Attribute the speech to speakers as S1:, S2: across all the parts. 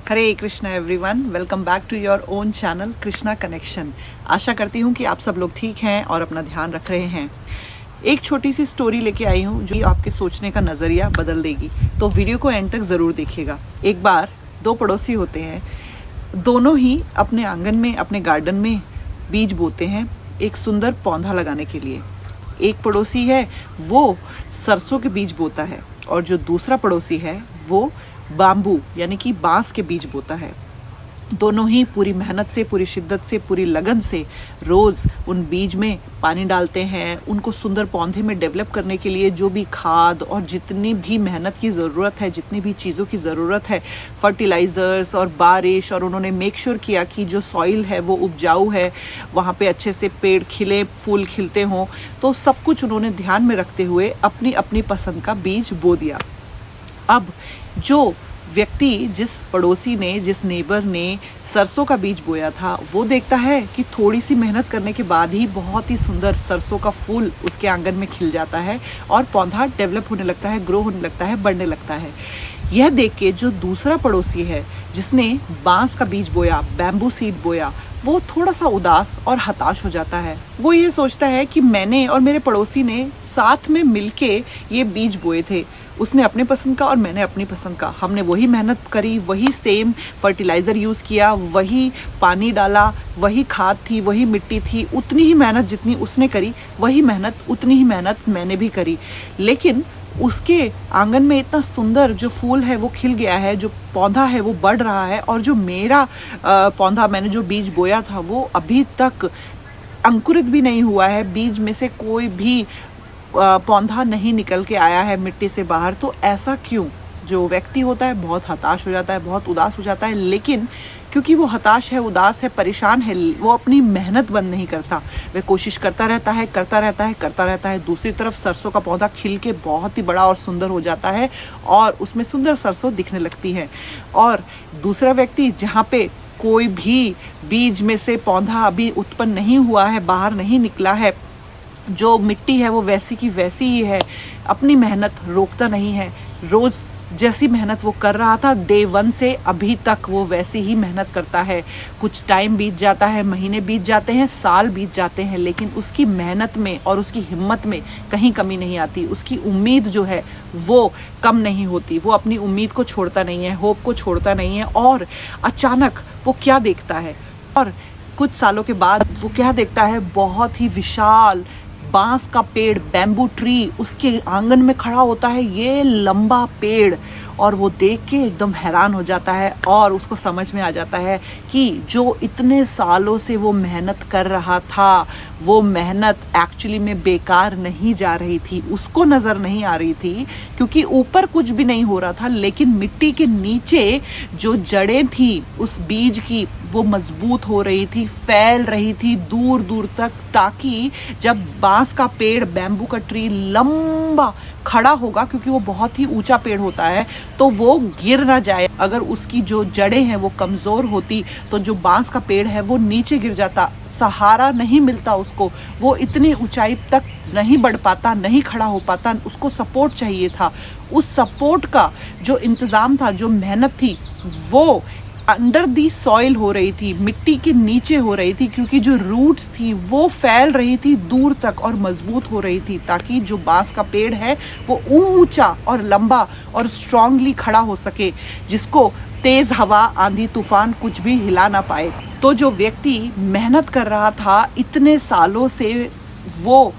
S1: Hare Krishna everyone, welcome back to your own channel Krishna connection. आशा करती हूँ कि आप सब लोग ठीक हैं और अपना ध्यान रख रहे हैं। एक छोटी सी स्टोरी लेके आई हूँ जो आपके सोचने का नज़रिया बदल देगी, तो वीडियो को एंड तक ज़रूर देखिएगा। एक बार दो पड़ोसी होते हैं, दोनों ही अपने आंगन में, अपने गार्डन में बीज बोते हैं एक सुंदर पौधा लगाने के लिए। एक पड़ोसी है वो सरसों के बीज बोता है और जो दूसरा पड़ोसी है वो बाम्बू यानी कि बांस के बीज बोता है। दोनों ही पूरी मेहनत से, पूरी शिद्दत से, पूरी लगन से रोज़ उन बीज में पानी डालते हैं। उनको सुंदर पौधे में डेवलप करने के लिए जो भी खाद और जितनी भी मेहनत की ज़रूरत है, जितनी भी चीज़ों की ज़रूरत है, फर्टिलाइज़र्स और बारिश, और उन्होंने मेक श्योर किया कि जो सॉइल है वो उपजाऊ है, वहाँ पे अच्छे से पेड़ खिले, फूल खिलते हों। तो सब कुछ उन्होंने ध्यान में रखते हुए अपनी अपनी पसंद का बीज बो दिया। अब जो व्यक्ति, जिस पड़ोसी ने, जिस नेबर ने सरसों का बीज बोया था, वो देखता है कि थोड़ी सी मेहनत करने के बाद ही बहुत ही सुंदर सरसों का फूल उसके आंगन में खिल जाता है और पौधा डेवलप होने लगता है, ग्रो होने लगता है, बढ़ने लगता है। यह देख के जो दूसरा पड़ोसी है जिसने बांस का बीज बोया, बैम्बू सीड बोया, वो थोड़ा सा उदास और हताश हो जाता है। वो ये सोचता है कि मैंने और मेरे पड़ोसी ने साथ में मिलके ये बीज बोए थे, उसने अपने पसंद का और मैंने अपनी पसंद का। हमने वही मेहनत करी, वही सेम फर्टिलाइज़र यूज़ किया, वही पानी डाला, वही खाद थी, वही मिट्टी थी, उतनी ही मेहनत जितनी उसने करी, वही मेहनत, उतनी ही मेहनत मैंने भी करी। लेकिन उसके आंगन में इतना सुंदर जो फूल है वो खिल गया है, जो पौधा है वो बढ़ रहा है, और जो मेरा पौधा, मैंने जो बीज बोया था, वो अभी तक अंकुरित भी नहीं हुआ है। बीज में से कोई भी पौधा नहीं निकल के आया है मिट्टी से बाहर। तो ऐसा क्यों? जो व्यक्ति होता है बहुत हताश हो जाता है, बहुत उदास हो जाता है, लेकिन क्योंकि वो हताश है, उदास है, परेशान है, वो अपनी मेहनत बंद नहीं करता। वह कोशिश करता रहता है, करता रहता है, करता रहता है। दूसरी तरफ सरसों का पौधा खिल के बहुत ही बड़ा और सुंदर हो जाता है और उसमें सुंदर सरसों दिखने लगती है। और दूसरा व्यक्ति, जहाँ पे कोई भी बीज में से पौधा अभी उत्पन्न नहीं हुआ है, बाहर नहीं निकला है, जो मिट्टी है वो वैसी की वैसी ही है, अपनी मेहनत रोकता नहीं है। रोज़ जैसी मेहनत वो कर रहा था डे 1 से अभी तक वो वैसी ही मेहनत करता है। कुछ टाइम बीत जाता है, महीने बीत जाते हैं, साल बीत जाते हैं, लेकिन उसकी मेहनत में और उसकी हिम्मत में कहीं कमी नहीं आती। उसकी उम्मीद जो है वो कम नहीं होती। वो अपनी उम्मीद को छोड़ता नहीं है, होप को छोड़ता नहीं है। और अचानक वो क्या देखता है, और कुछ सालों के बाद वो क्या देखता है, बहुत ही विशाल बांस का पेड़, बैम्बू ट्री उसके आंगन में खड़ा होता है। ये लंबा पेड़, और वो देख के एकदम हैरान हो जाता है और उसको समझ में आ जाता है कि जो इतने सालों से वो मेहनत कर रहा था, वो मेहनत एक्चुअली में बेकार नहीं जा रही थी। उसको नज़र नहीं आ रही थी क्योंकि ऊपर कुछ भी नहीं हो रहा था, लेकिन मिट्टी के नीचे जो जड़ें थी उस बीज की, वो मजबूत हो रही थी, फैल रही थी दूर दूर तक, ताकि जब बांस का पेड़, बैम्बू का ट्री लंबा खड़ा होगा, क्योंकि वो बहुत ही ऊंचा पेड़ होता है, तो वो गिर ना जाए। अगर उसकी जो जड़ें हैं वो कमज़ोर होती तो जो बांस का पेड़ है वो नीचे गिर जाता, सहारा नहीं मिलता उसको, वो इतनी ऊंचाई तक नहीं बढ़ पाता, नहीं खड़ा हो पाता, उसको सपोर्ट चाहिए था। उस सपोर्ट का जो इंतज़ाम था, जो मेहनत थी, वो अंडर दी सॉइल हो रही थी, मिट्टी के नीचे हो रही थी, क्योंकि जो रूट्स थी वो फैल रही थी दूर तक और मजबूत हो रही थी, ताकि जो बांस का पेड़ है वो ऊंचा और लंबा और स्ट्रांगली खड़ा हो सके, जिसको तेज हवा, आंधी, तूफान कुछ भी हिला ना पाए। तो जो व्यक्ति मेहनत कर रहा था इतने सालों से, वो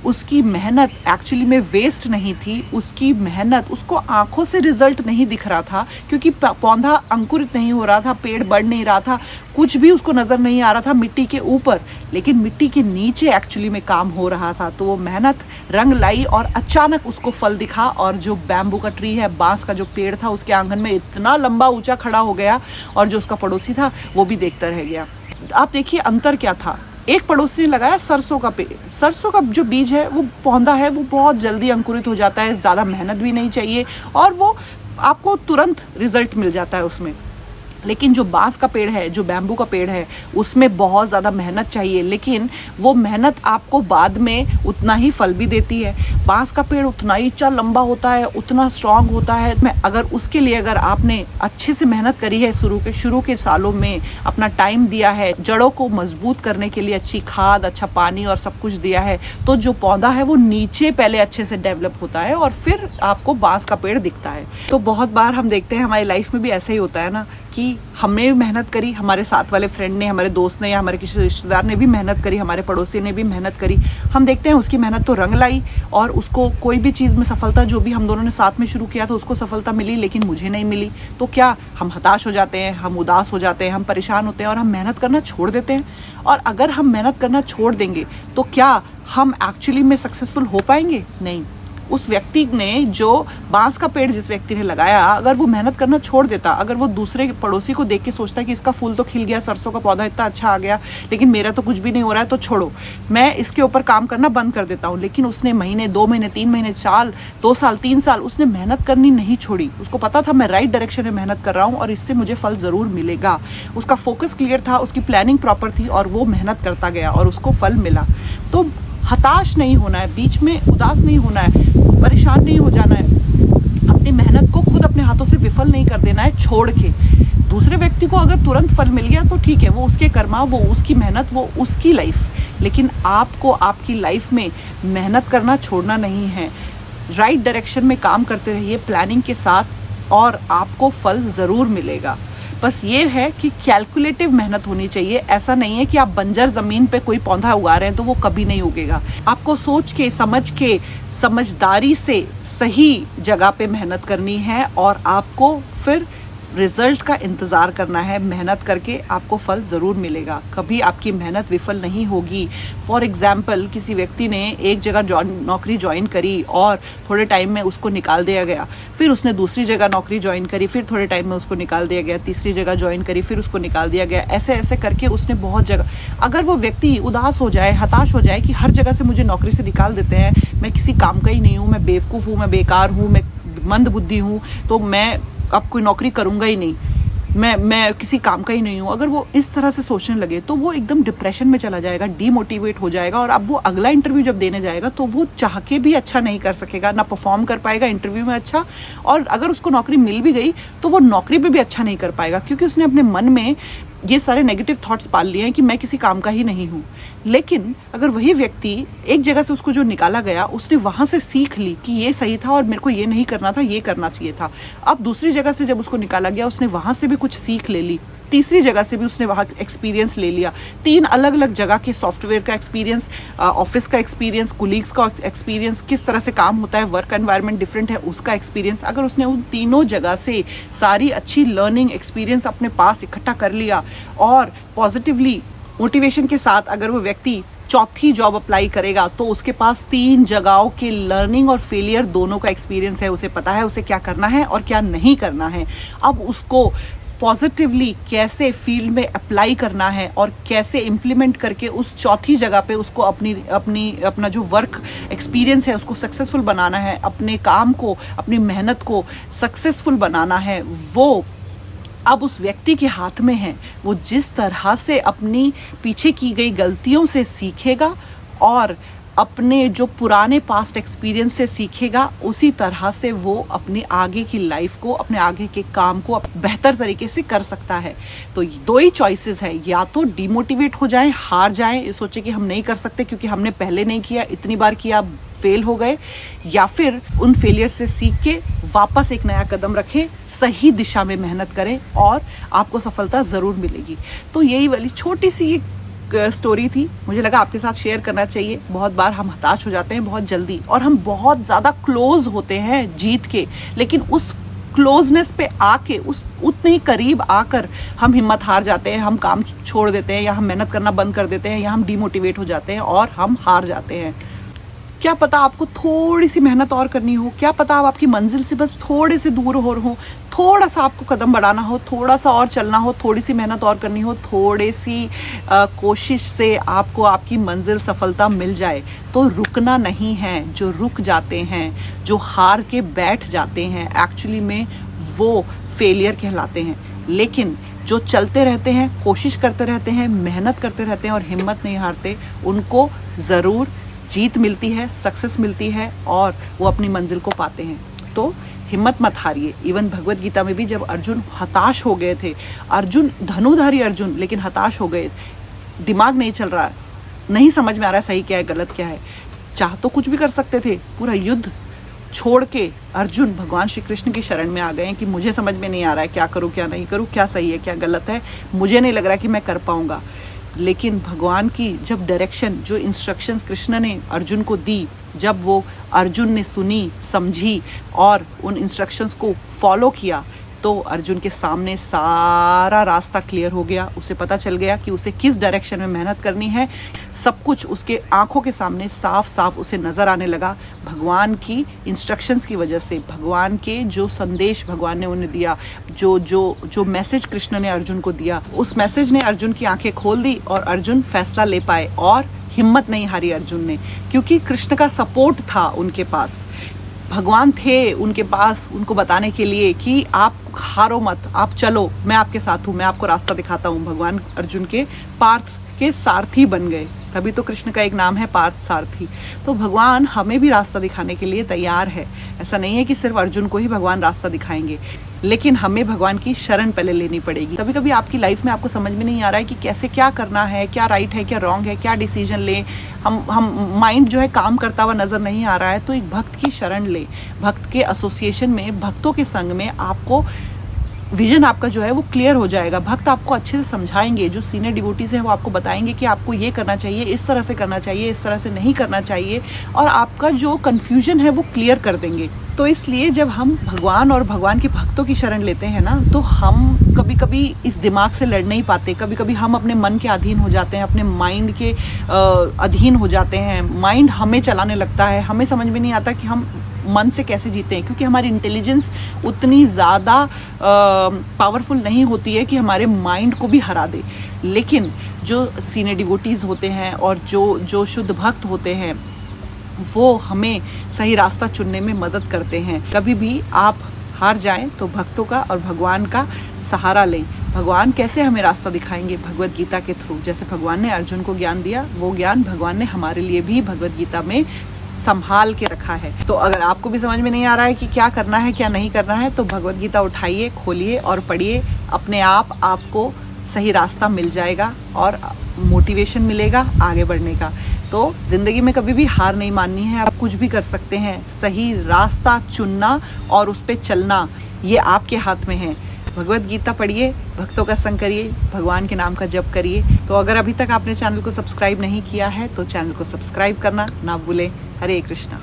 S1: उसकी मेहनत एक्चुअली में वेस्ट नहीं थी। उसकी मेहनत, उसको आंखों से रिजल्ट नहीं दिख रहा था, क्योंकि पौधा अंकुरित नहीं हो रहा था, पेड़ बढ़ नहीं रहा था, कुछ भी उसको नज़र नहीं आ रहा था मिट्टी के ऊपर, लेकिन मिट्टी के नीचे एक्चुअली में काम हो रहा था। तो वो मेहनत रंग लाई और अचानक उसको फल दिखा, और जो बैम्बू का ट्री है, बांस का जो पेड़ था, उसके आंगन में इतना लंबा ऊंचा खड़ा हो गया, और जो उसका पड़ोसी था वो भी देखता रह गया। आप देखिए अंतर क्या था। एक पड़ोसी ने लगाया सरसों का पेड़। सरसों का जो बीज है, वो पौधा है, वो बहुत जल्दी अंकुरित हो जाता है, ज़्यादा मेहनत भी नहीं चाहिए और वो आपको तुरंत रिजल्ट मिल जाता है उसमें। लेकिन जो बांस का पेड़ है, जो बैम्बू का पेड़ है, उसमें बहुत ज़्यादा मेहनत चाहिए, लेकिन वो मेहनत आपको बाद में उतना ही फल भी देती है। बांस का पेड़ उतना ही ऊंचा लंबा होता है, उतना स्ट्रांग होता है। अगर उसके लिए अगर आपने अच्छे से मेहनत करी है, शुरू के सालों में अपना टाइम दिया है, जड़ों को मजबूत करने के लिए अच्छी खाद, अच्छा पानी और सब कुछ दिया है, तो जो पौधा है वो नीचे पहले अच्छे से डेवलप होता है और फिर आपको बांस का पेड़ दिखता है। तो बहुत बार हम देखते हैं हमारी लाइफ में भी ऐसा ही होता है ना, कि हमने भी मेहनत करी, हमारे साथ वाले फ्रेंड ने, हमारे दोस्त ने या हमारे किसी रिश्तेदार ने भी मेहनत करी, हमारे पड़ोसी ने भी मेहनत करी। हम देखते हैं उसकी मेहनत तो रंग लाई और उसको कोई भी चीज़ में सफलता, जो भी हम दोनों ने साथ में शुरू किया था उसको सफलता मिली, लेकिन मुझे नहीं मिली। तो क्या हम हताश हो जाते हैं, हम उदास हो जाते हैं, हम परेशान होते हैं और हम मेहनत करना छोड़ देते हैं? और अगर हम मेहनत करना छोड़ देंगे तो क्या हम एक्चुअली में सक्सेसफुल हो पाएंगे? नहीं। उस व्यक्ति ने जो बांस का पेड़ जिस व्यक्ति ने लगाया, अगर वो मेहनत करना छोड़ देता, अगर वो दूसरे पड़ोसी को देख के सोचता है कि इसका फूल तो खिल गया, सरसों का पौधा इतना अच्छा आ गया, लेकिन मेरा तो कुछ भी नहीं हो रहा है, तो छोड़ो, मैं इसके ऊपर काम करना बंद कर देता हूँ। लेकिन उसने महीने, 2 महीने, 3 महीने, साल, 2 साल, 3 साल उसने मेहनत करनी नहीं छोड़ी। उसको पता था मैं राइट डायरेक्शन में मेहनत कर रहा हूँ और इससे मुझे फल ज़रूर मिलेगा। उसका फोकस क्लियर था, उसकी प्लानिंग प्रॉपर थी और वो मेहनत करता गया और उसको फल मिला। तो हताश नहीं होना है, बीच में उदास नहीं होना है, परेशान नहीं हो जाना है, अपनी मेहनत को खुद अपने हाथों से विफल नहीं कर देना है छोड़ के। दूसरे व्यक्ति को अगर तुरंत फल मिल गया तो ठीक है, वो उसके कर्मा, वो उसकी मेहनत, वो उसकी लाइफ, लेकिन आपको आपकी लाइफ में मेहनत करना छोड़ना नहीं है। राइट डायरेक्शन में काम करते रहिए प्लानिंग के साथ और आपको फल ज़रूर मिलेगा। बस ये है कि कैलकुलेटिव मेहनत होनी चाहिए। ऐसा नहीं है कि आप बंजर ज़मीन पे कोई पौधा उगा रहे हैं तो वो कभी नहीं उगेगा। आपको सोच के, समझ के, समझदारी से सही जगह पे मेहनत करनी है और आपको फिर रिजल्ट का इंतज़ार करना है। मेहनत करके आपको फल ज़रूर मिलेगा, कभी आपकी मेहनत विफल नहीं होगी। फॉर एग्ज़ाम्पल, किसी व्यक्ति ने एक जगह नौकरी ज्वाइन करी और थोड़े टाइम में उसको निकाल दिया गया, फिर उसने दूसरी जगह नौकरी ज्वाइन करी, फिर थोड़े टाइम में उसको निकाल दिया गया, तीसरी जगह ज्वाइन करी, फिर उसको निकाल दिया गया। ऐसे ऐसे करके उसने बहुत जगह, अगर वो व्यक्ति उदास हो जाए, हताश हो जाए कि हर जगह से मुझे नौकरी से निकाल देते हैं, मैं किसी काम का ही नहीं हूँ, मैं बेवकूफ़ हूँ, मैं बेकार हूँ, मैं मंद बुद्धि हूँ, तो मैं अब कोई नौकरी करूँगा ही नहीं, मैं किसी काम का ही नहीं हूँ, अगर वो इस तरह से सोचने लगे तो वो एकदम डिप्रेशन में चला जाएगा, डीमोटिवेट हो जाएगा और अब वो अगला इंटरव्यू जब देने जाएगा तो वो चाह के भी अच्छा नहीं कर सकेगा, ना परफॉर्म कर पाएगा इंटरव्यू में अच्छा, और अगर उसको नौकरी मिल भी गई तो वो नौकरी में भी अच्छा नहीं कर पाएगा, क्योंकि उसने अपने मन में ये सारे नेगेटिव थॉट्स पाल लिए हैं कि मैं किसी काम का ही नहीं हूँ। लेकिन अगर वही व्यक्ति एक जगह से उसको जो निकाला गया, उसने वहाँ से सीख ली कि ये सही था और मेरे को ये नहीं करना था, ये करना चाहिए था। अब दूसरी जगह से जब उसको निकाला गया, उसने वहाँ से भी कुछ सीख ले ली, तीसरी जगह से भी उसने वहाँ एक्सपीरियंस ले लिया, 3 अलग अलग जगह के सॉफ्टवेयर का एक्सपीरियंस, ऑफिस का एक्सपीरियंस, कुलीग्स का एक्सपीरियंस, किस तरह से काम होता है, वर्क एनवायरनमेंट डिफरेंट है उसका एक्सपीरियंस। अगर उसने उन तीनों जगह से सारी अच्छी लर्निंग एक्सपीरियंस अपने पास इकट्ठा कर लिया और पॉजिटिवली मोटिवेशन के साथ अगर वो व्यक्ति चौथी जॉब अप्लाई करेगा तो उसके पास 3 जगहों के लर्निंग और फेलियर दोनों का एक्सपीरियंस है, उसे पता है उसे क्या करना है और क्या नहीं करना है। अब उसको पॉजिटिवली कैसे फील्ड में अप्लाई करना है और कैसे इम्प्लीमेंट करके उस चौथी जगह पे उसको अपना जो वर्क एक्सपीरियंस है उसको सक्सेसफुल बनाना है, अपने काम को, अपनी मेहनत को सक्सेसफुल बनाना है, वो अब उस व्यक्ति के हाथ में है। वो जिस तरह से अपनी पीछे की गई गलतियों से सीखेगा और अपने जो पुराने पास्ट एक्सपीरियंस से सीखेगा, उसी तरह से वो अपने आगे की लाइफ को, अपने आगे के काम को बेहतर तरीके से कर सकता है। तो 2 ही चॉइसेस है, या तो डिमोटिवेट हो जाएं, हार जाएं, सोचे कि हम नहीं कर सकते क्योंकि हमने पहले नहीं किया, इतनी बार किया, फेल हो गए, या फिर उन फेलियर से सीख के वापस एक नया कदम रखें, सही दिशा में मेहनत करें और आपको सफलता ज़रूर मिलेगी। तो यही वाली छोटी सी स्टोरी थी, मुझे लगा आपके साथ शेयर करना चाहिए। बहुत बार हम हताश हो जाते हैं बहुत जल्दी और हम बहुत ज़्यादा क्लोज होते हैं जीत के, लेकिन उस क्लोजनेस पे आके, उस उतने ही करीब आकर हम हिम्मत हार जाते हैं, हम काम छोड़ देते हैं या हम मेहनत करना बंद कर देते हैं या हम डिमोटिवेट हो जाते हैं और हम हार जाते हैं। क्या पता आपको थोड़ी सी मेहनत और करनी हो, क्या पता आप आपकी मंजिल से बस थोड़े से दूर हो, थोड़ा सा आपको कदम बढ़ाना हो, थोड़ा सा और चलना हो, थोड़ी सी मेहनत और करनी हो, थोड़ी सी कोशिश से आपको आपकी मंजिल सफलता मिल जाए। तो रुकना नहीं है। जो रुक जाते हैं, जो हार के बैठ जाते हैं, एक्चुअली में वो फेलियर कहलाते हैं। लेकिन जो चलते रहते हैं, कोशिश करते रहते हैं, मेहनत करते रहते हैं और हिम्मत नहीं हारते, उनको ज़रूर जीत मिलती है, सक्सेस मिलती है और वो अपनी मंजिल को पाते हैं। तो हिम्मत मत हारिए। इवन भगवत गीता में भी जब अर्जुन हताश हो गए थे, अर्जुन धनुधारी अर्जुन, लेकिन हताश हो गए, दिमाग नहीं चल रहा, नहीं समझ में आ रहा है सही क्या है गलत क्या है, चाह तो कुछ भी कर सकते थे, पूरा युद्ध छोड़ के अर्जुन भगवान श्री कृष्ण की शरण में आ गए हैं कि मुझे समझ में नहीं आ रहा है क्या करूं क्या नहीं करूं, क्या सही है क्या गलत है, मुझे नहीं लग रहा कि मैं कर पाऊंगा। लेकिन भगवान की जब डायरेक्शन, जो इंस्ट्रक्शंस कृष्ण ने अर्जुन को दी, जब वो अर्जुन ने सुनी, समझी और उन इंस्ट्रक्शंस को फॉलो किया, तो अर्जुन के सामने सारा रास्ता क्लियर हो गया। उसे पता चल गया कि उसे किस डायरेक्शन में मेहनत करनी है। सब कुछ उसके आंखों के सामने साफ साफ उसे नज़र आने लगा। भगवान की इंस्ट्रक्शंस की वजह से, भगवान के जो संदेश भगवान ने उन्हें दिया, जो मैसेज कृष्ण ने अर्जुन को दिया, उस मैसेज ने अर्जुन की आंखें खोल दी और अर्जुन फैसला ले पाए। और हिम्मत नहीं हारी अर्जुन ने, क्योंकि कृष्ण का सपोर्ट था उनके पास, भगवान थे उनके पास उनको बताने के लिए कि आप हारो मत, आप चलो, मैं आपके साथ हूँ, मैं आपको रास्ता दिखाता हूँ। भगवान अर्जुन के पार्थ के सारथी बन गए, तभी तो कृष्ण का एक नाम है पार्थ सारथी। तो भगवान हमें भी रास्ता दिखाने के लिए तैयार है। ऐसा नहीं है कि सिर्फ अर्जुन को ही भगवान रास्ता दिखाएंगे, लेकिन हमें भगवान की शरण पहले लेनी पड़ेगी। कभी कभी आपकी लाइफ में आपको समझ में नहीं आ रहा है कि कैसे क्या करना है, क्या राइट है क्या रॉन्ग है, क्या डिसीजन लें, हम माइंड जो है काम करता हुआ नज़र नहीं आ रहा है, तो एक भक्त की शरण लें। भक्त के एसोसिएशन में, भक्तों के संग में आपको विजन आपका जो है वो क्लियर हो जाएगा। भक्त आपको अच्छे से समझाएंगे, जो सीनियर डिवोटीज हैं वो आपको बताएंगे कि आपको ये करना चाहिए, इस तरह से करना चाहिए, इस तरह से नहीं करना चाहिए, और आपका जो कन्फ्यूजन है वो क्लियर कर देंगे। तो इसलिए जब हम भगवान और भगवान के भक्तों की शरण लेते हैं ना, तो हम कभी कभी इस दिमाग से लड़ नहीं पाते। कभी कभी हम अपने मन के अधीन हो जाते हैं, अपने माइंड के अधीन हो जाते हैं। माइंड हमें चलाने लगता है, हमें समझ में नहीं आता कि हम मन से कैसे जीते हैं, क्योंकि हमारी इंटेलिजेंस उतनी ज़्यादा पावरफुल नहीं होती है कि हमारे माइंड को भी हरा दे। लेकिन जो सीनियर डिवोटीज़ होते हैं और जो शुद्ध भक्त होते हैं, वो हमें सही रास्ता चुनने में मदद करते हैं। कभी भी आप हार जाएं तो भक्तों का और भगवान का सहारा लें। भगवान कैसे हमें रास्ता दिखाएंगे? भगवत गीता के थ्रू। जैसे भगवान ने अर्जुन को ज्ञान दिया, वो ज्ञान भगवान ने हमारे लिए भी भगवत गीता में संभाल के रखा है। तो अगर आपको भी समझ में नहीं आ रहा है कि क्या करना है क्या नहीं करना है, तो भगवत गीता उठाइए, खोलिए और पढ़िए। अपने आप आपको सही रास्ता मिल जाएगा और मोटिवेशन मिलेगा आगे बढ़ने का। तो ज़िंदगी में कभी भी हार नहीं माननी है। आप कुछ भी कर सकते हैं। सही रास्ता चुनना और उस पर चलना, ये आपके हाथ में है। भगवत गीता पढ़िए, भक्तों का संग करिए, भगवान के नाम का जप करिए। तो अगर अभी तक आपने चैनल को सब्सक्राइब नहीं किया है तो चैनल को सब्सक्राइब करना ना भूलें। हरे कृष्णा।